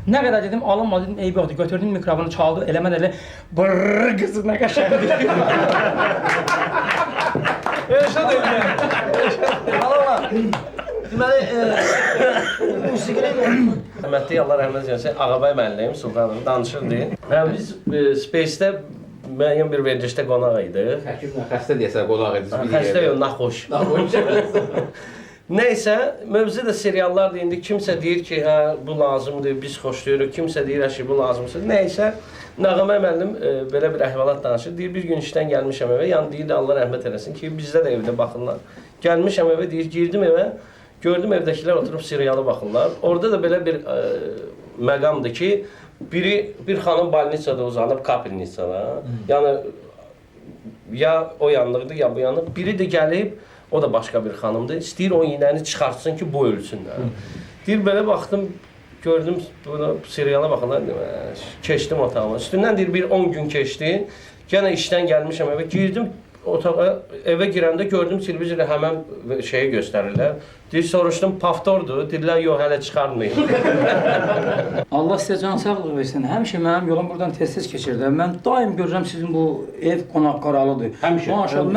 Nə qədər dedim alınma dedim eybi yoxdur. Götürdüm mikrofonu çaldı eləmə elə brrr qızı nə qəşəngdir. Elşad eləyən. Deməli, musiqinin Hörmətli Allah rəhmət eləsin, Ağabey müəllim Sultanov danışırdı. Biz Space-də müəyyən bir verilişdə qonaq idik. Həkimlə xəstə deyəsən qonaq ediniz. Xəstə yox, naxoş. Nəysə, mövzu da seriallardır. İndi kimsə deyir ki, hə, bu lazımdır, biz xoşlayırıq. Kimsə deyir ki, bu lazımdır. Nəysə, Nağəmə müəllim belə bir əhvalat danışır. Deyir, bir gün işdən gəlmişəm evə. Yəni deyir, Allah rəhmət eləsin ki, bizdə də evdə baxırlar. Gəlmişəm evə, deyir, girdim evə. Gördüm evdəkilər oturub serialı baxırlar. Orada da belə bir məqamdır ki, bir xanım balnisada uzanıb kapelnisada. Yəni ya o yanlıqdır, ya bu yanlıq. Biri də gəlib, o da başqa bir xanımdır. İstəyir o iynəni çıxartsın ki, bu ölsün. Deyir, belə baxdım, gördüm bunu seriala baxırlar. Keçdim otağıma. Üstündən deyir, bir 10 gün keçdi. Yenə işdən gəlmişəm evə. Girdim otağa, evə girəndə gördüm televizorda həmən şeyi göstərirlər. Deyir, soruşdum, paftordur. Deyirlər, yox, hələ çıxarmayın. Allah sizə can sağlıq versin. Həmişə mənim yolum buradan tez-tez keçirdi. Mən daim görürəm sizin bu ev qonaq qaralıdır. Həmişə. Maşallah.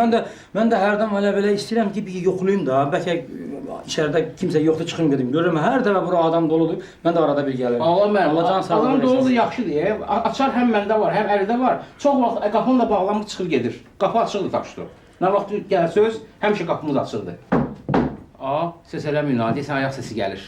Mən də hərdən elə istəyirəm ki, bir yoxlayım da. Bəlkə içəridə kimsə yoxdur, çıxım gedim. Görürəm, hər dəfə bura adam doludur. Mən də arada bir gəlirəm. Allah can sağlıq adam versin. doludur, yaxşıdır. Açar həm məndə var, həm əlidə var. Çox vaxt qapını da bağlanıb çıxır gedir. Qapı açıqdır taşdı. Nə vaxt gəlsəz, həmişə qapımız açıqdır. Səs eləməyin, deyəsən ayaq səsi gəlir.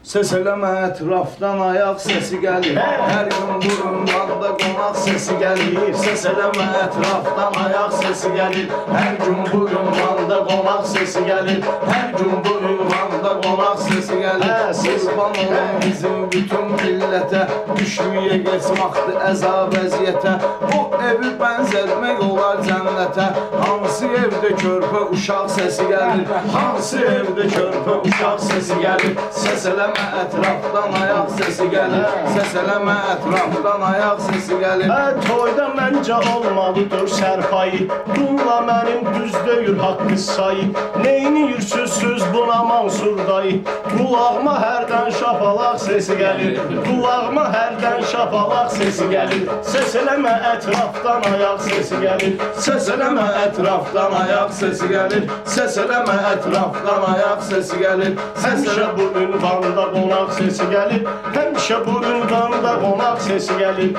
Səs eləmə ətrafdan ayaq səsi gəlir. Hər gün burundan da qonaq səsi gəlir. Səs eləmə ətrafdan ayaq səsi gəlir. Hər gün burundan da qonaq səsi gəlir. Hər gün burundan da qonaq səsi gəlir. Qurban olun bizim bütün millətə, düşmüyə geçmaqdı əzab əziyyətə. O evi bənzətmək olar cənnətə. Hansı evdə körpə uşaq səsi gəlir? Hansı evdə körpə uşaq səsi gəlir? Səs eləmə ətrafdan ayaq səsi gəlir. Səs eləmə ətrafdan ayaq səsi gəlir. Toyda məncə olmalıdır sərpayı. Bununla mənim düz deyir haqqı sayı. Neyniyirsiz buna Mansur dayı? Qulağıma hərdən şapalaq səsi gəlir. Qulağıma hərdən şapalaq səsi gəlir. Səs eləmə ətrafdan ayaq səsi gəlir. Səs eləmə ətrafdan ayaq səsi gəlir. Səs eləmə ətrafdan ayaq səsi gəlir. Həmişə bu ünvanda qonaq səsi gəlir. Həmişə bu ünvanda qonaq səsi gəlir.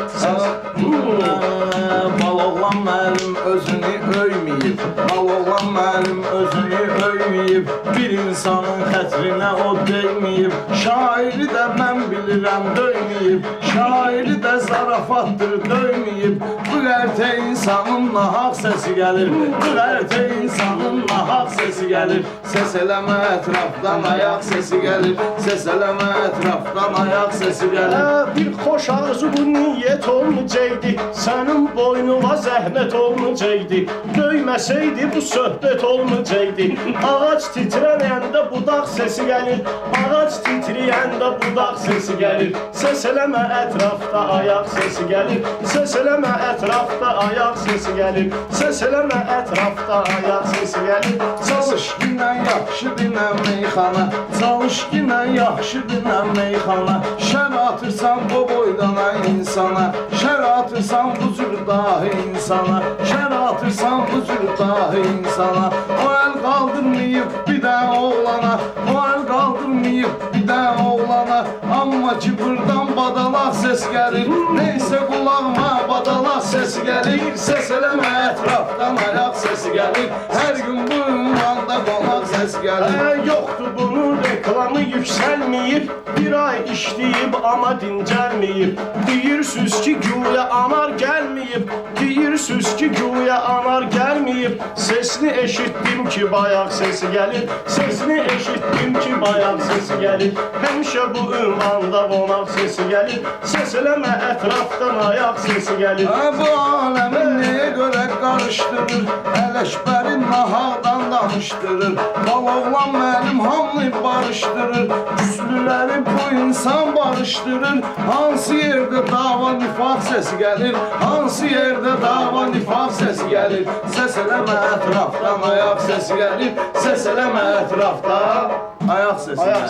Baloğlan mənim özünü öyməyib. Baloğlan mənim özünü öyməyib. Bir insanın xətrinə o deyməyib. Şairi də mən bilirəm döyməyib. Şairi də zarafatdır döyməyib. Bu qərtə insanın nahaq səsi gəlir. Bu qərtə insanın nahaq səsi gəlir. Səs eləmə ətrafdan ayaq səsi gəlir. Səs eləmə ətrafdan ayaq səsi gəlir. Bir xoş arzu bu niyyət olmayacaqdı. Sənin boynuna zəhmət olmayacaqdı. Döyməsəydi bu söhbət olmayacaqdı. Ağac titrəyəndə budaq səsi gəlir. Ağac titrəyəndə budaq səsi gəlir. Səs eləmə ətrafda ayaq səsi gəlir. Səs eləmə ətrafda ayaq səsi gəlir. Səs eləmə ətrafda ayaq səsi gəlir. Çalış günə yaxşı dinə meyxana. Çalış günə yaxşı dinə meyxana. Şər atırsan bu boydana insana. Şər atırsan bu cür dahi insana. Şər atırsan bu cür dahi insana. O əl qaldırmayıb bir də oğlana. O əl qaldırmayıb bir də oğlana. Amma ki buradan badalaq səs gəlir. Neysə qulağıma badalaq səsi gəlir. Səs eləmə ətrafdan ayaq səsi gəlir. Hər gün bu ünvanda qonaq səsi gəlir. Yoxdur bunun reklamı yüksəlməyib. Bir ay işləyib amma dincəlməyib. Deyirsiniz ki güya anar gəlməyib. Deyirsiniz ki güya anar gəlməyib. Sesini eşitdim ki bayaq səsi gəlir. Sesini eşitdim ki bayaq səsi sesi gəlir. Həmişə bu ünvanda qonaq sesi gəlir. Ses eləmə ətrafdan ayaq sesi gəlir. Bu aləmin nəyə görə qarışdırır? Ələkbərin nahaqdan danışdırır. Baloğlan mənim hamını barışdırır. Güclüləri bu insan barışdırır. Hansı yerdə dava nifaq səsi gəlir? Hansı yerdə dava nifaq səsi gəlir? Səs eləmə ətrafdan ayaq səsi gəlir. Səs eləmə ətrafdan ayaq səsi gəlir.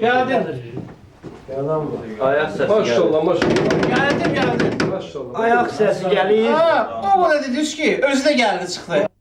Gəldin. Ayaq səsi gəlir. Maşallah, maşallah. Gəldim. Maşallah. Ayaq səsi gəlir. Ha, o bana dediniz ki, özü də gəldi çıxdı.